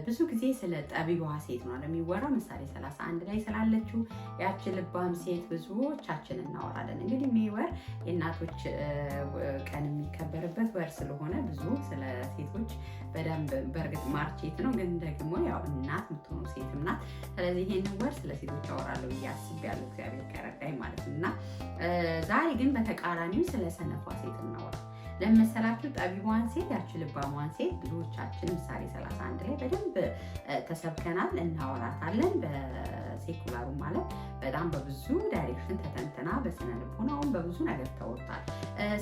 ብዙ ጊዜ ስለ ጠቢቧ ሴት ነው የሚወራው። ምሳሌ 31 ላይ ስላለችው ያቺ ልባም ሴት ብዙዎቻችን እናወራለን። እንግዲህ ይህ ወር የእናቶች ቀን የሚከበርበት ወር ስለሆነ ብዙ ስለ ሴቶች በደንብ በእርግጥ ማርቼት ነው፣ ግን ደግሞ ያው እናት የምትሆኑ ሴትም ናት። ስለዚህ ይሄንን ወር ስለ ሴቶች አወራለሁ ብዬ አስቤያለሁ፣ እግዚአብሔር ከረዳኝ ማለት ነው። እና ዛሬ ግን በተቃራኒው ስለ ሰነፏ ሴት እናወራ። ለመሰላችሁ ጠቢቧን ሴት ያቺ ልባሟን ሴት ብዙዎቻችን ምሳሌ 31 ላይ በደንብ ተሰብከናል፣ እናወራታለን። በሴኩላሩ ማለት በጣም በብዙ ዳይሬክሽን ተተንትና በስነ ልቦናውም በብዙ ነገር ተወርቷል።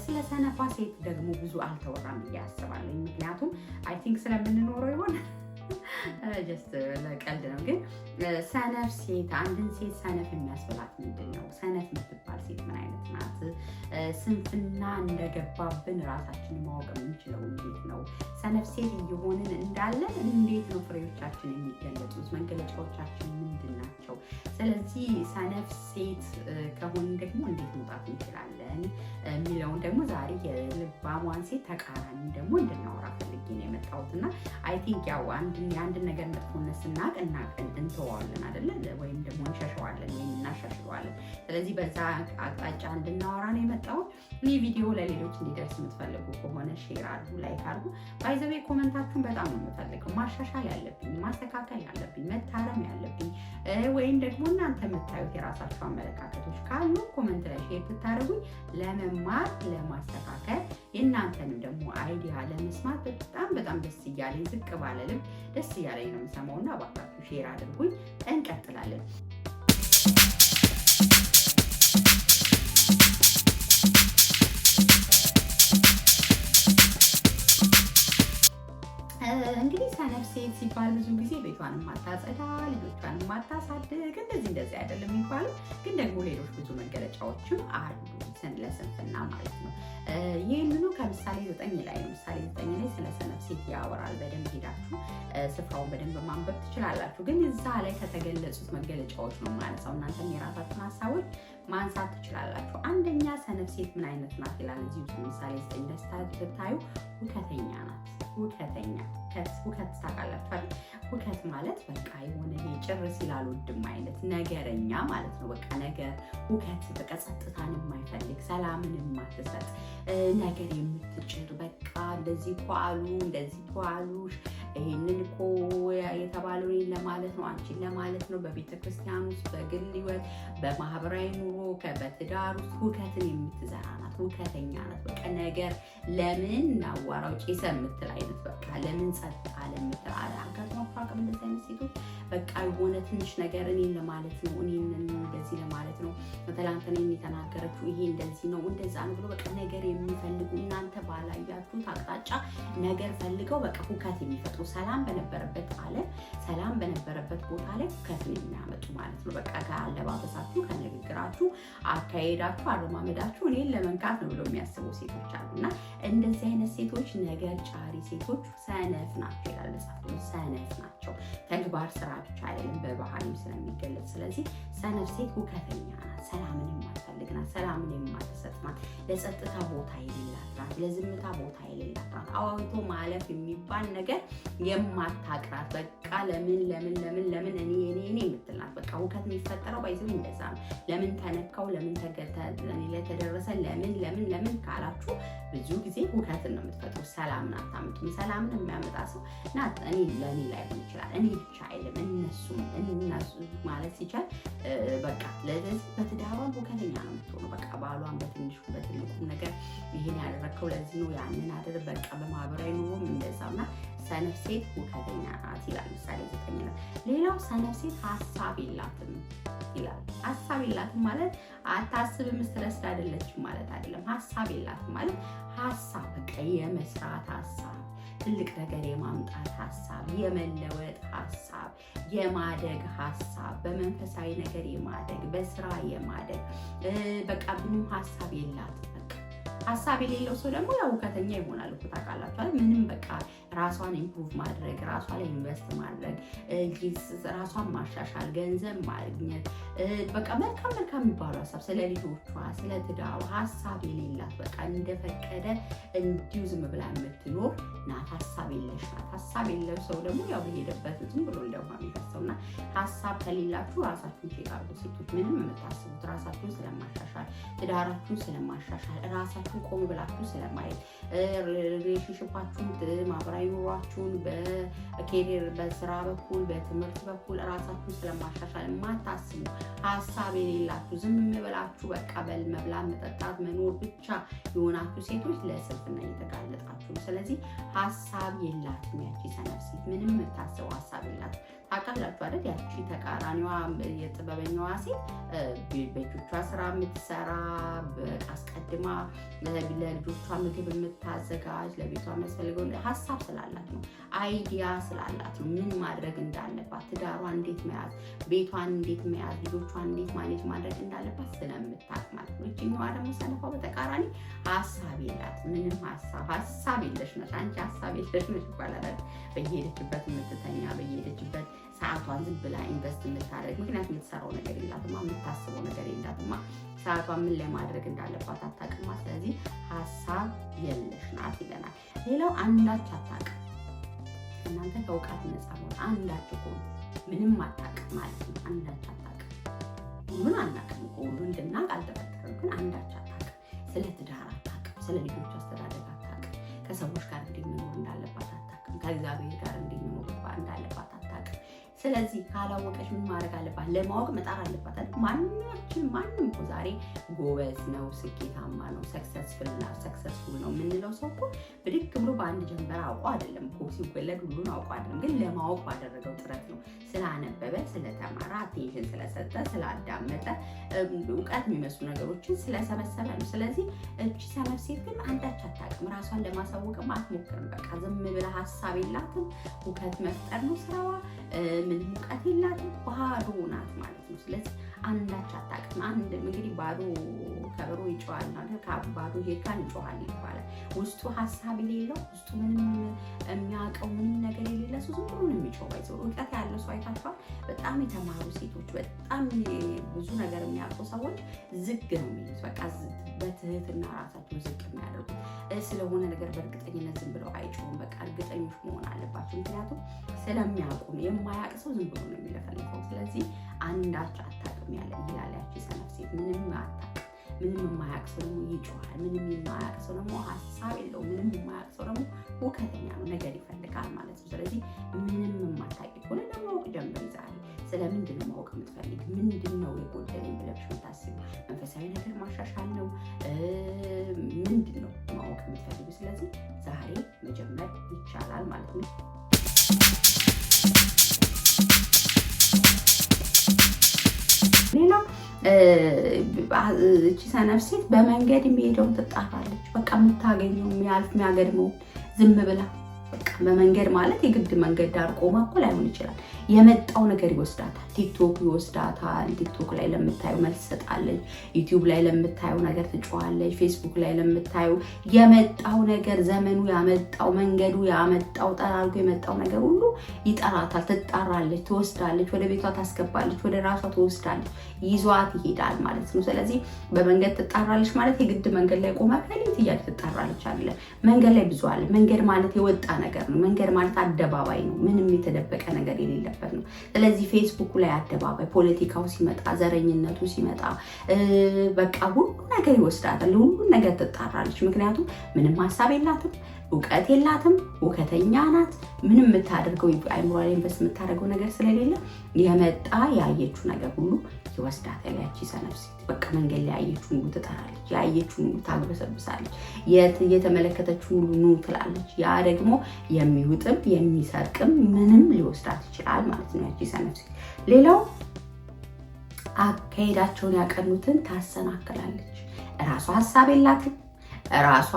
ስለ ሰነፏ ሴት ደግሞ ብዙ አልተወራም ብዬ አስባለሁ። ምክንያቱም አይ ቲንክ ስለምንኖረው ይሆን ጀስት ለቀልድ ነው። ግን ሰነፍ ሴት አንድን ሴት ሰነፍ የሚያስብላት ምንድን ነው? ሰነፍ የምትባል ሴት ምን አይነት ናት? ስንፍና እንደገባብን ራሳችን ማወቅ የምንችለው እንዴት ነው? ሰነፍ ሴት እየሆንን እንዳለን እንዴት ነው ፍሬዎቻችን የሚገለጹት? መገለጫዎቻችን ምንድን ናቸው? ስለዚህ ሰነፍ ሴት ከሆንን ደግሞ እንዴት መውጣት እንችላለን የሚለውን ደግሞ ዛሬ የልባሟን ሴት ተቃራኒ ደግሞ እንድናወራ ፈልጌ ነው የመጣሁት። እና አይ ቲንክ ያው የአንድን ነገር መጥፎነት ስናቅ እንተዋለን አይደለ? ወይም ደግሞ እንሸሸዋለን ወይም እናሻሽለዋለን። ስለዚህ በዛ አቅጣጫ እንድናወራ ነው የመጣሁት። ይህ ቪዲዮ ለሌሎች እንዲደርስ የምትፈልጉ ከሆነ ሼር አድርጉ፣ ላይክ አድርጉ። ባይዘቤ ኮመንታችሁን በጣም ነው የምፈልገው። ማሻሻል ያለብኝ፣ ማስተካከል ያለብኝ፣ መታረም ያለብኝ ወይም ደግሞ እናንተ የምታዩት የራሳችሁ አመለካከቶች ካሉ ኮመንት ላይ ሼር ብታደርጉኝ ለመማር ለማስተካከል የእናንተንም ደግሞ አይዲያ ለመስማት በጣም ደስ እያለኝ ዝቅ ባለ ልብ ደስ እያለኝ ነው የምሰማውና እባካችሁ ሼር አድርጉኝ። እንቀጥላለን። እንግዲህ ሰነፍ ሴት ሲባል ብዙ ጊዜ ቤቷን ማታጸዳ፣ ልጆቿን ማታሳድግ እንደዚህ አይደለም የሚባለው። ግን ደግሞ ሌሎች ብዙ መገለጫዎችም አሉ ለስንፍና ማለት ነው። ይህንኑ ከምሳሌ 9 ላይ ነው። ምሳሌ 9 ላይ ስለ ሰነፍ ሴት ያወራል። በደንብ ሄዳችሁ ስፍራውን በደንብ ማንበብ ትችላላችሁ። ግን እዛ ላይ ከተገለጹት መገለጫዎች ነው ማለሳው። እናንተም የራሳችሁን ሀሳቦች ማንሳት ትችላላችሁ። አንደኛ ሰነፍ ሴት ምን አይነት ናት ይላል እዚህ ምሳሌ 9 ደስታ ስታዩ ሁከተኛ ናት። ሁከተኛ ሁከት ታውቃላችሁ። ሁከት ማለት በቃ የሆነ ጭር ሲል አልወድም አይነት ነገረኛ ማለት ነው። በቃ ነገር ሁከት፣ በቃ ጸጥታን የማይፈልግ ሰላምን የማትሰጥ ነገር የምትጭር በቃ እንደዚህ እኮ አሉ እንደዚህ እኮ አሉሽ ይሄንን እኮ የተባለው ለማለት ነው፣ አንቺን ለማለት ነው። በቤተ ክርስቲያን ውስጥ፣ በግል ህይወት፣ በማህበራዊ ኑሮ፣ በትዳር ውስጥ ሁከትን የምትዘራ ናት። ሁከተኛ ናት። በቃ ነገር ለምን እናዋራው ጭሰ የምትል አይነት በቃ ለምን ጸጥ አለ የምትል አጋጥሟችሁ አቅም እንደዚህ አይነት ሴቶች በቃ የሆነ ትንሽ ነገር እኔን ለማለት ነው፣ እኔን እንደዚህ ለማለት ነው፣ ትላንት እኔን የተናገረችው ይሄ እንደዚህ ነው እንደዛ ነው ብሎ በቃ ነገር የሚፈልጉ እናንተ ባላያችሁት አቅጣጫ ነገር ፈልገው በቃ ሁከት የሚፈጥሩ ሰላም በነበረበት ዓለም ሰላም በነበረበት ቦታ ላይ ሁከትን የሚያመጡ ማለት ነው። በቃ ከአለባበሳችሁ፣ ከንግግራችሁ፣ አካሄዳችሁ፣ አረማመዳችሁ እኔን ለመንካት ነው ብሎ የሚያስቡ ሴቶች አሉ። እና እንደዚህ አይነት ሴቶች ነገር ጫሪ ሴቶች ሰነፍ ናቸው ይላል መጽሐፍ። ሰነፍ ናቸው። ተግባር ስራ ብቻ አይደለም በባህሪም ስለሚገለጽ። ስለዚህ ሰነፍ ሴት ሁከተኛ ናት። ሰላምን የማትፈልግ ናት። ሰላምን የማትሰጥ ናት። ለጸጥታ ቦታ የሌላት ናት። ለዝምታ ቦታ የሌላት ናት። አዋይቶ ማለፍ የሚባል ነገር የማታቅራት በቃ ለምን እኔ የምትል ናት። በቃ ሁከት የሚፈጠረው ባይዘው እንደዛ ነው። ለምን ተነካው፣ ለምን ተደረሰ፣ ለምን ካላችሁ ብዙ ጊዜ ሁከትን ነው የምትፈጥሩ። ሰላምን አታምጡም። ሰላምን የሚያመጣ ሰው ናት። እኔ ለእኔ ላይሆን ይችላል። እኔ ብቻ አይደለም እነሱ ማለት ሲቻል በቃ ለዚህ በትዳሯም ሁከተኛ ነው የምትሆነው። በቃ ባሏን በትንሹ በትልቁ ነገር ይሄን ያደረከው ለዚህ ነው ያንን አድር በቃ በማህበራዊ ኑሮም እንደዛውና ሰነፍ ሴት ሁከተኛ ናት ይላል ምሳሌ 9 ላይ። ሌላው ሰነፍ ሴት ሀሳብ የላትም ይላል። ሀሳብ የላትም ማለት አታስብም፣ ስትረስ አይደለችም ማለት አይደለም። ሀሳብ የላትም ማለት ሀሳብ በቃ የመስራት ሀሳብ፣ ትልቅ ነገር የማምጣት ሀሳብ፣ የመለወጥ ሀሳብ፣ የማደግ ሀሳብ፣ በመንፈሳዊ ነገር የማደግ፣ በስራ የማደግ በቃ ምንም ሀሳብ የላትም። ሀሳብ የሌለው ሰው ደግሞ ያው እውቀተኛ ይሆናል እኮ ታውቃላችሁ። ምንም በቃ ራሷን ኢምፕሩቭ ማድረግ፣ ራሷ ላይ ኢንቨስት ማድረግ፣ ራሷን ማሻሻል፣ ገንዘብ ማግኘት፣ በቃ መልካም የሚባሉ ሀሳብ ስለ ልጆቿ፣ ስለ ትዳሩ ሀሳብ የሌላት በቃ እንደፈቀደ እንዲሁ ዝም ብላ የምትኖር ናት። ሀሳብ የለሽ ናት። ሀሳብ የለው ሰው ደግሞ ያው በሄደበት ዝም ብሎ እንደውሃ የሚፈሰውና ሀሳብ ከሌላችሁ ራሳችሁን ቼክ አድርጉ ሴቶች። ምንም የምታስቡት ራሳችሁን ስለማሻሻል፣ ትዳራችሁን ስለማሻሻል፣ ራሳችሁን ቆም ብላችሁ ስለማየት፣ ሪሌሽንሽፓችሁን፣ ማህበራዊ ኑሯችሁን በኬሪየር በስራ በኩል በትምህርት በኩል ራሳችሁን ስለማሻሻል የማታስቡ ሀሳብ የሌላችሁ ዝም ብላችሁ በቃ መብላት፣ መጠጣት፣ መኖር ብቻ የሆናችሁ ሴቶች ለስንፍና እየተጋለጣችሁ። ስለዚህ ሀሳብ የላትም ያቺ ሰነፍ ሴት። ምንም የምታስበው ሀሳብ የላትም። ታውቃላችሁ አይደል? ያቺ ተቃራኒዋ የጥበበኛዋ ሴት በእጆቿ ስራ የምትሰራ አስቀድማ ለልጆቿ ምግብ የምታዘጋጅ ለቤቷ የሚያስፈልገው ሀሳብ ስላላት ነው። አይዲያ ስላላት ነው። ምን ማድረግ እንዳለባት፣ ትዳሯን እንዴት መያዝ፣ ቤቷን እንዴት መያዝ፣ ልጆቿን እንዴት ማኔጅ ማድረግ እንዳለባት ስለምታውቅ ማለት ነው። እቺኛዋ ደግሞ ሰነፏ በተቃራኒ ሀሳብ የላት። ምንም ሀሳብ የለሽ ነሽ አንቺ፣ ሀሳብ የለሽ ነሽ ይባላል። በየሄደችበት የምትተኛ በየሄደችበት ሰዓቷን ዝም ብላ ኢንቨስት የምታደርግ፣ ምክንያቱም የምትሰራው ነገር የላትማ፣ የምታስበው ነገር የላትማ፣ ሰዓቷን ምን ላይ ማድረግ እንዳለባት አታውቅማ። ስለዚህ ሀሳብ የለሽ ናት ይለናል። ሌላው አንዳች አታውቅም። እናንተ ከእውቀት ነፃ ሆነ አንዳች እኮ ምንም አታውቅም ማለት ነው። አንዳች አታውቅም። ሁሉን አናውቅም እኮ ሁሉ እንድናውቅ አልተፈጠረም፣ ግን አንዳች አታውቅም። ስለ ትዳር አታውቅም። ስለ ልጆች አስተዳደግ አታውቅም። ከሰዎች ጋር እንዴት መኖር እንዳለባት አታውቅም። ከእግዚአብሔር ጋር እንዴት መኖር እንዳለባት አታውቅም። ስለዚህ ካላወቀች ምን ማድረግ አለባት? ለማወቅ መጣር አለባት አይደል? ማንም እኮ ዛሬ ጎበዝ ነው፣ ስኬታማ ነው፣ ሰክሰስፉል ነው የምንለው ሰው እኮ ብድግ ብሎ በአንድ ጀንበር አውቆ አይደለም እኮ። ሲወለድ ሁሉን አውቆ አይደለም፣ ግን ለማወቅ ባደረገው ጥረት ነው። ስላነበበ፣ ስለተማረ፣ አቴንሽን ስለሰጠ፣ ስላዳመጠ፣ እውቀት የሚመስሉ ነገሮችን ስለሰበሰበ ነው። ስለዚህ እቺ ሰነፍ ሴት ግን አንዳች አታውቅም። ራሷን ለማሳወቅም አትሞክርም። በቃ ዝም ብላ ሀሳብ የላትም። እውቀት መፍጠር ነው ስራዋ። ምንም እውቀት የላትም። ባዶ ናት ማለት ነው። ስለዚህ አንዳች አታውቅም። እንግዲህ ባዶ ከበሮ ይጮሃል ማለት ባዶ ሄካን ይጮሃል ይባላል። ውስጡ ሀሳብ የሌለው ውስጡ ምንም የሚያውቀው ምንም ነገር የሌለ ሰው ዝም ብሎ ነው የሚጮህ። ባይዘው እውቀት ያለው ሰው አይታችኋል። በጣም የተማሩ ሴቶች፣ በጣም ብዙ ነገር የሚያውቁ ሰዎች ዝግ ነው የሚሉት። በቃ በትህትና ራሳቸው ዝቅ የሚያደርጉት ስለሆነ ነገር በእርግጠኝነት ዝም ብለው አይጮሁም። በቃ እርግጠኞች መሆን አለባቸው። ምክንያቱም ስለሚያውቁ ነው። የማያውቅ ሰው ዝም ብሎ ነው የሚለፈልፈው። ስለዚህ አንዳች አታውቅም ይላል ያቺ ሰነፍ ሴት። ምንም አታውቅም። ምንም የማያውቅ ሰው ደግሞ ይጮሃል። ምንም የማያውቅ ሰው ደግሞ ሀሳብ የለውም። ምንም የማያውቅ ሰው ደግሞ ሁከተኛ ነው፣ ነገር ይፈልጋል ማለት ነው። ስለዚህ ምንም የማታውቂ ከሆነ ለማወቅ ጀምሪ ዛሬ። ስለምንድን ነው ማወቅ የምትፈልግ? ምንድን ነው የጎደለኝ ብለሽ የምታስቢው? መንፈሳዊ ነገር ማሻሻል ነው? ምንድን ነው ማወቅ የምትፈልጊው? ስለዚህ ዛሬ መጀመር ይቻላል ማለት ነው። ሌላው እቺ ሰነፍ ሴት በመንገድ የሚሄደውን ትጣራለች። በቃ የምታገኘው የሚያልፍ የሚያገድመው ዝም ብላ በቃ በመንገድ ማለት የግድ መንገድ ዳር ቆማ እኮ ላይሆን ይችላል። የመጣው ነገር ይወስዳታል። ቲክቶክ ይወስዳታል። ቲክቶክ ላይ ለምታዩ መልስ ትሰጣለች። ዩቲዩብ ላይ ለምታዩ ነገር ትጮኻለች። ፌስቡክ ላይ ለምታዩ የመጣው ነገር ዘመኑ ያመጣው መንገዱ ያመጣው ጠራርጎ የመጣው ነገር ሁሉ ይጠራታል። ትጣራለች፣ ትወስዳለች፣ ወደ ቤቷ ታስገባለች፣ ወደ ራሷ ትወስዳለች፣ ይዟት ይሄዳል ማለት ነው። ስለዚህ በመንገድ ትጣራለች ማለት የግድ መንገድ ላይ ቆማ ከሌት እያለች ትጣራለች አለ። መንገድ ላይ ብዙ አለ። መንገድ ማለት የወጣ ነገር ነው። መንገድ ማለት አደባባይ ነው። ምንም የተደበቀ ነገር የሌለበት ነው። ስለዚህ ፌስቡክ ላይ አደባባይ፣ ፖለቲካው ሲመጣ፣ ዘረኝነቱ ሲመጣ በቃ ሁሉ ነገር ይወስዳታል። ሁሉ ነገር ትጣራለች። ምክንያቱም ምንም ሀሳብ የላትም፣ እውቀት የላትም፣ እውቀተኛ ናት። ምንም የምታደርገው አይምሯ ላይ ኢንቨስት የምታደርገው ነገር ስለሌለ የመጣ ያየችው ነገር ሁሉ ይወስዳታል። ያቺ ሰነፍ ሴት በቃ መንገድ ላይ ያየችውን ሁሉ ትጠራለች። ያየችውን ሁሉ ታግበሰብሳለች። የተመለከተችውን ሁሉ ኑ ትላለች። ያ ደግሞ የሚውጥም የሚሰርቅም ምንም ሊወስዳት ይችላል ማለት ነው ያቺ ሰነፍ ሴት። ሌላው አካሄዳቸውን ያቀኑትን ታሰናክላለች። እራሷ ሀሳብ የላትም፣ ራሷ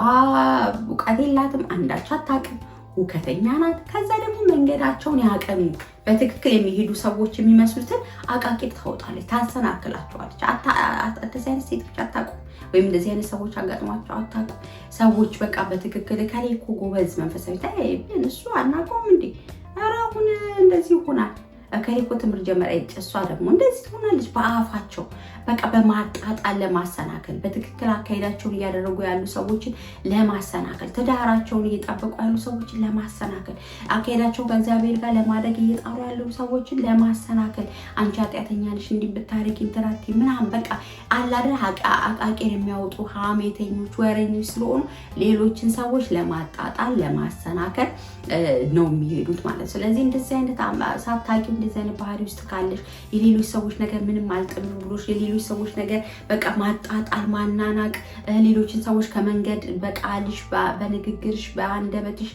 እውቀት የላትም፣ አንዳች አታውቅም። ሁከተኛ ናት። ከዛ ደግሞ መንገዳቸውን ያቀኑ በትክክል የሚሄዱ ሰዎች የሚመስሉትን አቃቂር ታወጣለች፣ ታሰናክላቸዋለች። እንደዚህ አይነት ሴቶች አታውቁም? ወይም እንደዚህ አይነት ሰዎች አጋጥሟቸው አታውቁም? ሰዎች በቃ በትክክል ከላይ እኮ ጎበዝ መንፈሳዊ እሱ አናውቀውም እንዴ? ኧረ አሁን እንደዚህ ይሆናል ከላይ እኮ ትምህርት ጀመረ እሷ ደግሞ እንደዚህ ትሆናለች። በአፋቸው በቃ በማጣጣል ለማሰናከል በትክክል አካሄዳቸውን እያደረጉ ያሉ ሰዎችን ለማሰናከል ትዳራቸውን እየጠበቁ ያሉ ሰዎችን ለማሰናከል አካሄዳቸው ከእግዚአብሔር ጋር ለማድረግ እየጣሩ ያሉ ሰዎችን ለማሰናከል አንቺ ኃጢአተኛ ነሽ እንዲህ ብታረጊ እንትራቲ ምናምን በቃ አላደ አቃቂር የሚያወጡ ሀሜተኞች ወረኞች ስለሆኑ ሌሎችን ሰዎች ለማጣጣል ለማሰናከል ነው የሚሄዱት ማለት። ስለዚህ እንደዚህ አይነት ሳታውቂው እንደዚህ አይነት ባህሪ ውስጥ ካለሽ የሌሎች ሰዎች ነገር ምንም አልጥም ብሎሽ የሌሎች ሰዎች ነገር በቃ ማጣጣል ማናናቅ ሌሎችን ሰዎች ከመንገድ በቃልሽ በንግግርሽ በአንደበትሽ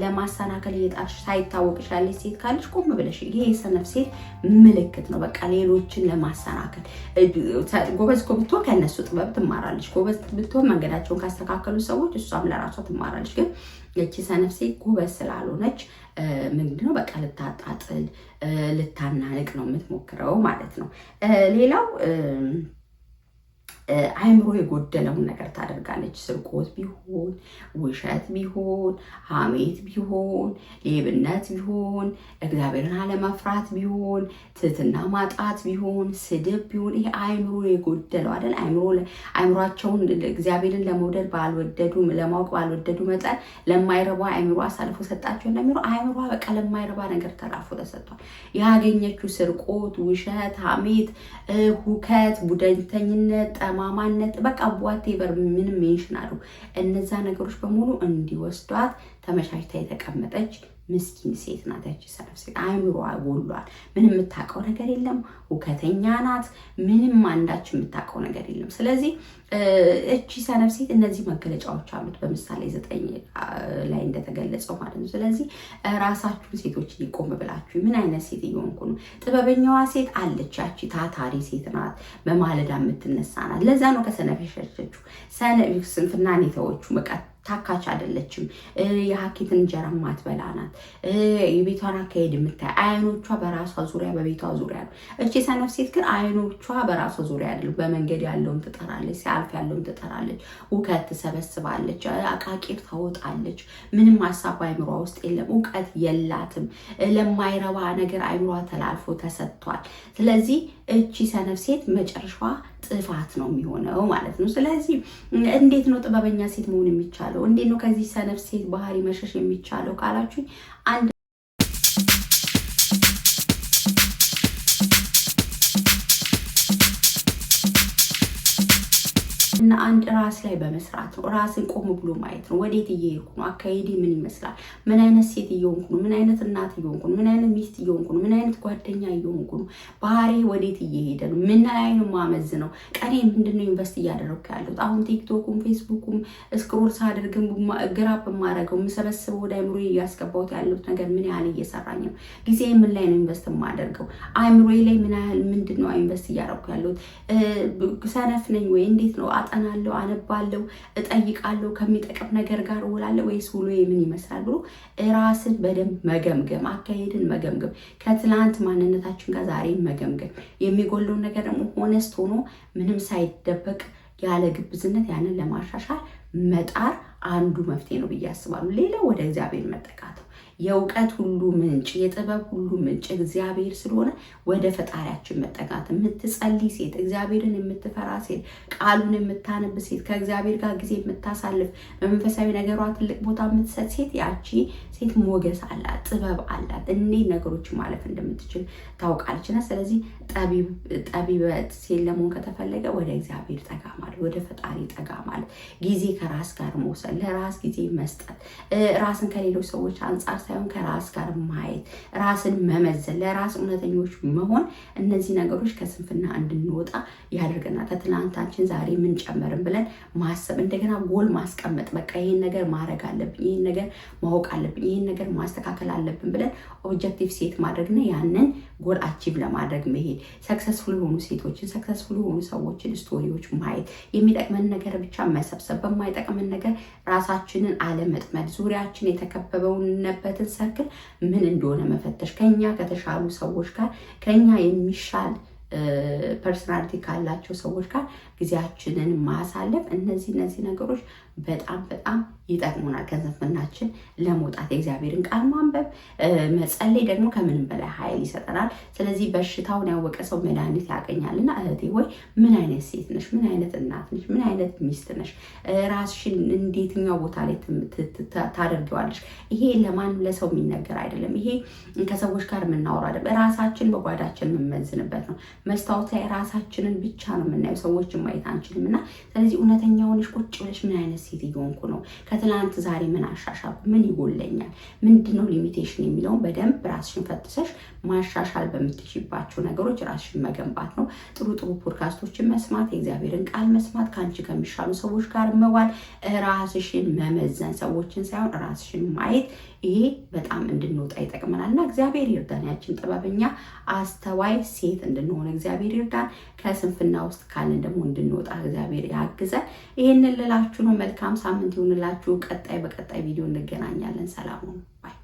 ለማሰናከል እየጣርሽ ሳይታወቅሽ ያለሽ ሴት ካለሽ ቆም ብለሽ ይሄ የሰነፍ ሴት ምልክት ነው። በቃ ሌሎችን ለማሰናከል ጎበዝ ብትሆን ከእነሱ ጥበብ ትማራለች። ጎበዝ ብትሆን መንገዳቸውን ካስተካከሉ ሰዎች እሷም ለራሷ ትማራለች። ግን የቺ ሰነፍ ሴት ጎበዝ ስላልሆነች ምንድነው በቃ ልታጣጥል ልታናንቅ ነው የምትሞክረው ማለት ነው። ሌላው አይምሮ የጎደለውን ነገር ታደርጋለች። ስርቆት ቢሆን፣ ውሸት ቢሆን፣ ሐሜት ቢሆን፣ ሌብነት ቢሆን፣ እግዚአብሔርን አለመፍራት ቢሆን፣ ትህትና ማጣት ቢሆን፣ ስድብ ቢሆን ይሄ አይምሮ የጎደለው አይደል? አይምሯቸውን እግዚአብሔርን ለመውደድ ባልወደዱ ለማወቅ ባልወደዱ መጠን ለማይረባ አይምሮ አሳልፎ ሰጣቸው እንደሚለው አይምሮ በቃ ለማይረባ ነገር ተላልፎ ተሰጥቷል። ያገኘችው ስርቆት፣ ውሸት፣ ሐሜት፣ ሁከት፣ ቡድንተኝነት፣ ማማነት በቃ ዋቴቨር ምንም ሜንሽን አሉ እነዛ ነገሮች በሙሉ እንዲወስዷት ተመቻችታ የተቀመጠች ምስኪን ሴት ናት። ያቺ ሰነፍ ሴት አይምሮዋ ጎሏል። ምንም የምታውቀው ነገር የለም። ሁከተኛ ናት። ምንም አንዳች የምታውቀው ነገር የለም። ስለዚህ እቺ ሰነፍ ሴት እነዚህ መገለጫዎች አሉት በምሳሌ 9 ላይ እንደተገለጸው ማለት ነው። ስለዚህ ራሳችሁን ሴቶች ይቆም ብላችሁ ምን አይነት ሴት እየሆንኩ ነው? ጥበበኛዋ ሴት አለች። ያቺ ታታሪ ሴት ናት። በማለዳ የምትነሳ ናት። ለዛ ነው ከሰነፍ የሸሸችው። ሰነፍ ስንፍናን የተወቹ በቃ ታካች አይደለችም። የሀኬትን እንጀራ ማትበላ ናት። የቤቷን አካሄድ የምታይ አይኖቿ በራሷ ዙሪያ በቤቷ ዙሪያ ነው። እቺ ሰነፍ ሴት ግን አይኖቿ በራሷ ዙሪያ አይደለም። በመንገድ ያለውን ትጠራለች፣ ሲያልፍ ያለውን ትጠራለች፣ እውቀት ትሰበስባለች፣ አቃቂር ታወጣለች። ምንም ሀሳብ አይምሯ ውስጥ የለም። እውቀት የላትም። ለማይረባ ነገር አይምሯ ተላልፎ ተሰጥቷል። ስለዚህ እቺ ሰነፍ ሴት መጨረሻዋ ጥፋት ነው የሚሆነው ማለት ነው። ስለዚህ እንዴት ነው ጥበበኛ ሴት መሆን የሚቻለው? እንዴት ነው ከዚህ ሰነፍ ሴት ባህሪ መሸሽ የሚቻለው ካላችሁ አንድ ራስ ላይ በመስራት ነው። ራስን ቆም ብሎ ማየት ነው። ወዴት እየሄድኩ ነው? አካሄዴ ምን ይመስላል? ምን አይነት ሴት እየሆንኩ ነው? ምን አይነት እናት እየሆንኩ ነው? ምን አይነት ሚስት እየሆንኩ ነው? ምን አይነት ጓደኛ እየሆንኩ ነው? ባህሪ ወዴት እየሄደ ነው? ምን ላይ ነው ማመዝነው? ቀኔ ምንድነው ኢንቨስት እያደረኩ ያለሁት? አሁን ቲክቶኩም ፌስቡኩም ስክሮል ሳደርግም ግራፕ ማረገው የምሰበስበው ወደ አይምሮዬ እያስገባሁት ያለሁት ነገር ምን ያህል እየሰራኝ ነው? ጊዜ ምን ላይ ነው ኢንቨስት የማደርገው? አይምሮዬ ላይ ምን ያህል ምንድነው ኢንቨስት እያደረኩ ያለሁት? ሰነፍ ነኝ ወይ? እንዴት ነው አጠናለሁ፣ አነባለሁ፣ እጠይቃለሁ፣ ከሚጠቅም ነገር ጋር እውላለሁ ወይስ ውሎዬ ምን ይመስላል ብሎ ራስን በደንብ መገምገም፣ አካሄድን መገምገም፣ ከትላንት ማንነታችን ጋር ዛሬ መገምገም፣ የሚጎለውን ነገር ደግሞ ሆነስት ሆኖ ምንም ሳይደበቅ ያለ ግብዝነት ያንን ለማሻሻል መጣር አንዱ መፍትሄ ነው ብዬ አስባለሁ። ሌላው ወደ እግዚአብሔር መጠቃት ነው። የእውቀት ሁሉ ምንጭ የጥበብ ሁሉ ምንጭ እግዚአብሔር ስለሆነ ወደ ፈጣሪያችን መጠጋት። የምትጸልይ ሴት፣ እግዚአብሔርን የምትፈራ ሴት፣ ቃሉን የምታነብ ሴት፣ ከእግዚአብሔር ጋር ጊዜ የምታሳልፍ፣ በመንፈሳዊ ነገሯ ትልቅ ቦታ የምትሰጥ ሴት፣ ያቺ ሴት ሞገስ አላት፣ ጥበብ አላት። እንዴት ነገሮችን ማለፍ እንደምትችል ታውቃለች። እና ስለዚህ ጠቢበት ሴት ለመሆን ከተፈለገ ወደ እግዚአብሔር ጠጋ ማለት፣ ወደ ፈጣሪ ጠጋ ማለት፣ ጊዜ ከራስ ጋር መውሰድ፣ ለራስ ጊዜ መስጠት፣ ራስን ከሌሎች ሰዎች አንጻር ሳይሆን ከራስ ጋር ማየት፣ ራስን መመዘን፣ ለራስ እውነተኞች መሆን፣ እነዚህ ነገሮች ከስንፍና እንድንወጣ ያደርገናል። ከትናንታችን ዛሬ ምን ጨመርን ብለን ማሰብ፣ እንደገና ጎል ማስቀመጥ። በቃ ይህን ነገር ማድረግ አለብኝ፣ ይህን ነገር ማወቅ አለብኝ፣ ይህን ነገር ማስተካከል አለብን ብለን ኦብጀክቲቭ ሴት ማድረግና ያንን ጎል አቺቭ ለማድረግ መሄድ፣ ሰክሰስፉል የሆኑ ሴቶችን፣ ሰክሰስፉል የሆኑ ሰዎችን ስቶሪዎች ማየት፣ የሚጠቅመን ነገር ብቻ መሰብሰብ፣ በማይጠቅመን ነገር ራሳችንን አለመጥመድ፣ ዙሪያችን የተከበበውንበትን ሰርክል ምን እንደሆነ መፈተሽ፣ ከኛ ከተሻሉ ሰዎች ጋር ከኛ የሚሻል ፐርሰናሊቲ ካላቸው ሰዎች ጋር ጊዜያችንን ማሳለፍ፣ እነዚህ ነገሮች በጣም ይጠቅሙናል ከስንፍናችን ለመውጣት። የእግዚአብሔርን ቃል ማንበብ፣ መጸለይ ደግሞ ከምንም በላይ ኃይል ይሰጠናል። ስለዚህ በሽታውን ያወቀ ሰው መድኃኒት ያገኛልና እህቴ ሆይ ምን አይነት ሴት ነሽ? ምን አይነት እናት ነሽ? ምን አይነት ሚስት ነሽ? ራስሽን እንዴትኛው ቦታ ላይ ታደርጊዋለሽ? ይሄ ለማንም ለሰው የሚነገር አይደለም። ይሄ ከሰዎች ጋር የምናወራ አይደለም። ራሳችን በጓዳችን የምንመዝንበት ነው። መስታወት ላይ ራሳችንን ብቻ ነው የምናየው፣ ሰዎችን ማየት አንችልም። እና ስለዚህ እውነተኛ ሆነሽ ቁጭ ብለሽ ምን አይነት ሴት እየሆንኩ ነው? ከትላንት ዛሬ ምን አሻሻልኩ? ምን ይጎለኛል? ምንድነው ሊሚቴሽን የሚለውን በደንብ ራስሽን ፈትሰሽ ማሻሻል በምትችይባቸው ነገሮች ራስሽን መገንባት ነው። ጥሩ ፖድካስቶችን መስማት፣ የእግዚአብሔርን ቃል መስማት፣ ከአንቺ ከሚሻሉ ሰዎች ጋር መዋል፣ ራስሽን መመዘን፣ ሰዎችን ሳይሆን ራስሽን ማየት፣ ይሄ በጣም እንድንወጣ ይጠቅመናል። እና እግዚአብሔር ይርዳን፣ ያችን ጥበበኛ አስተዋይ ሴት እንድንሆን እግዚአብሔር ይርዳን። ከስንፍና ውስጥ ካለን ደግሞ እንድንወጣ እግዚአብሔር ያግዘን። ይህንን ልላችሁ ነው። መልካም ሳምንት ይሁንላችሁ። በቀጣይ ቪዲዮ እንገናኛለን። ሰላም ሁኑ። ባይ